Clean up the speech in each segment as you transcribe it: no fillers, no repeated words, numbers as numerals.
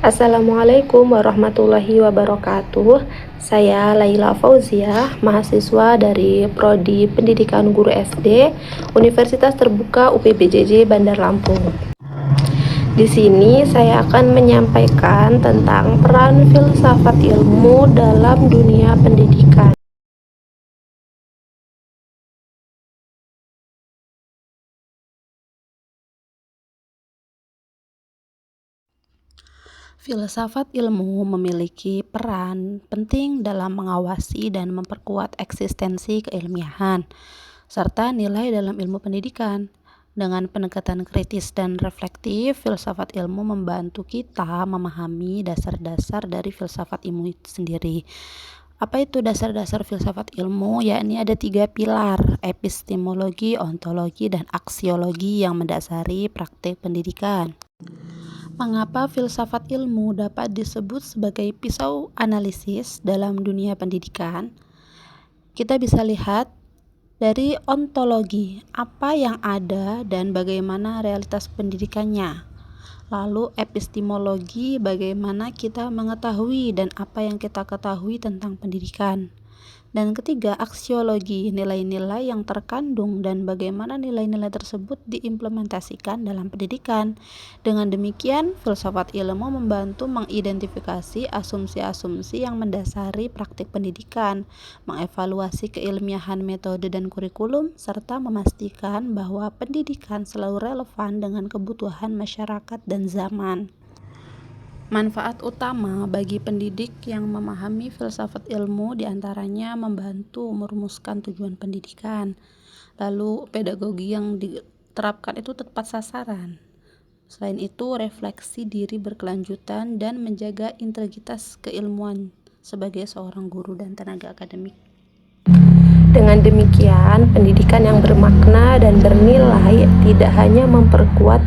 Assalamualaikum warahmatullahi wabarakatuh. Saya Laila Fauziah, mahasiswa dari Prodi Pendidikan Guru SD, Universitas Terbuka UPBJJ Bandar Lampung. Di sini saya akan menyampaikan tentang peran filsafat ilmu dalam dunia pendidikan. Filsafat ilmu memiliki peran penting dalam mengawasi dan memperkuat eksistensi keilmiahan, serta nilai dalam ilmu pendidikan. Dengan pendekatan kritis dan reflektif, filsafat ilmu membantu kita memahami dasar-dasar dari filsafat ilmu itu sendiri. Apa itu dasar-dasar filsafat ilmu? Yakni ada 3 pilar: epistemologi, ontologi, dan aksiologi yang mendasari praktik pendidikan. Mengapa filsafat ilmu dapat disebut sebagai pisau analisis dalam dunia pendidikan? Kita bisa lihat dari ontologi, apa yang ada dan bagaimana realitas pendidikannya. Lalu epistemologi, bagaimana kita mengetahui dan apa yang kita ketahui tentang pendidikan. Dan ketiga, aksiologi, nilai-nilai yang terkandung dan bagaimana nilai-nilai tersebut diimplementasikan dalam pendidikan. Dengan demikian, filsafat ilmu membantu mengidentifikasi asumsi-asumsi yang mendasari praktik pendidikan, mengevaluasi keilmiahan metode dan kurikulum, serta memastikan bahwa pendidikan selalu relevan dengan kebutuhan masyarakat dan zaman. Manfaat utama bagi pendidik yang memahami filsafat ilmu diantaranya membantu merumuskan tujuan pendidikan. Lalu pedagogi yang diterapkan itu tepat sasaran. Selain itu, refleksi diri berkelanjutan dan menjaga integritas keilmuan sebagai seorang guru dan tenaga akademik. Dengan demikian, pendidikan yang bermakna dan bernilai tidak hanya memperkuat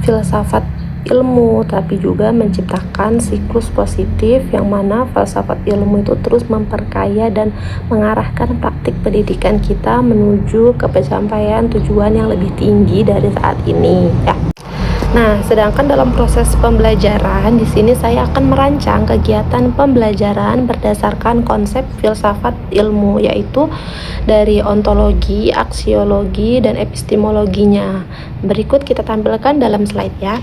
filsafat ilmu, tapi juga menciptakan siklus positif yang mana filsafat ilmu itu terus memperkaya dan mengarahkan praktik pendidikan kita menuju ke pencapaian tujuan yang lebih tinggi dari saat ini. Ya. Nah, sedangkan dalam proses pembelajaran, di sini saya akan merancang kegiatan pembelajaran berdasarkan konsep filsafat ilmu, yaitu dari ontologi, aksiologi, dan epistemologinya. Berikut kita tampilkan dalam slide ya.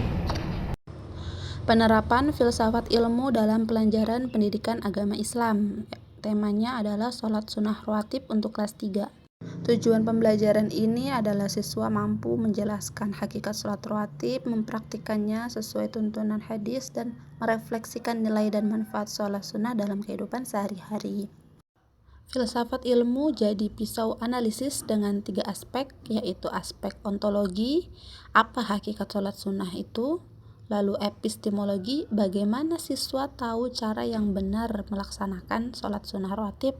Penerapan filsafat ilmu dalam pelajaran pendidikan agama Islam. Temanya adalah sholat sunnah rawatib untuk kelas 3. Tujuan pembelajaran ini adalah siswa mampu menjelaskan hakikat sholat rawatib, mempraktikannya sesuai tuntunan hadis, dan merefleksikan nilai dan manfaat sholat sunnah dalam kehidupan sehari-hari. Filsafat ilmu jadi pisau analisis dengan 3 aspek, yaitu aspek ontologi, apa hakikat sholat sunnah itu, lalu epistemologi, bagaimana siswa tahu cara yang benar melaksanakan sholat sunnah rawatib,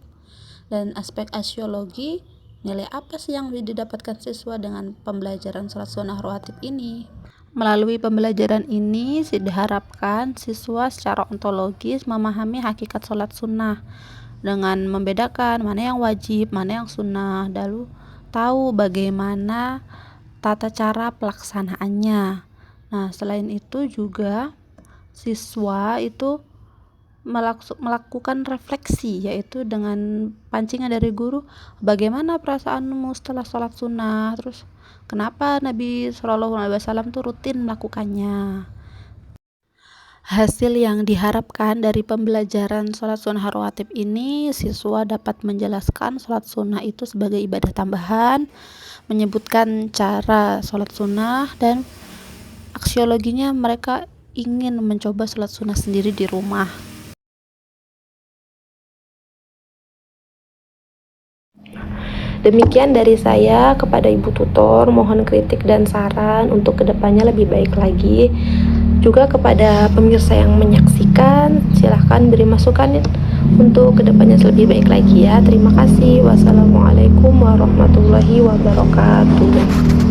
dan aspek aksiologi, nilai apa sih yang didapatkan siswa dengan pembelajaran sholat sunnah rawatib ini. Melalui pembelajaran ini diharapkan siswa secara ontologis memahami hakikat sholat sunnah dengan membedakan mana yang wajib, mana yang sunnah, lalu tahu bagaimana tata cara pelaksanaannya. Nah, selain itu juga siswa itu melakukan refleksi, yaitu dengan pancingan dari guru, bagaimana perasaanmu setelah sholat sunnah, terus kenapa Nabi SAW tuh rutin melakukannya. Hasil yang diharapkan dari pembelajaran sholat sunnah rawatib ini, siswa dapat menjelaskan sholat sunnah itu sebagai ibadah tambahan, menyebutkan cara sholat sunnah, dan aksiologinya mereka ingin mencoba sholat sunnah sendiri di rumah. Demikian dari saya kepada Ibu Tutor, mohon kritik dan saran untuk kedepannya lebih baik lagi. Juga kepada pemirsa yang menyaksikan, silahkan beri masukan untuk kedepannya lebih baik lagi ya. Terima kasih. Wassalamualaikum warahmatullahi wabarakatuh.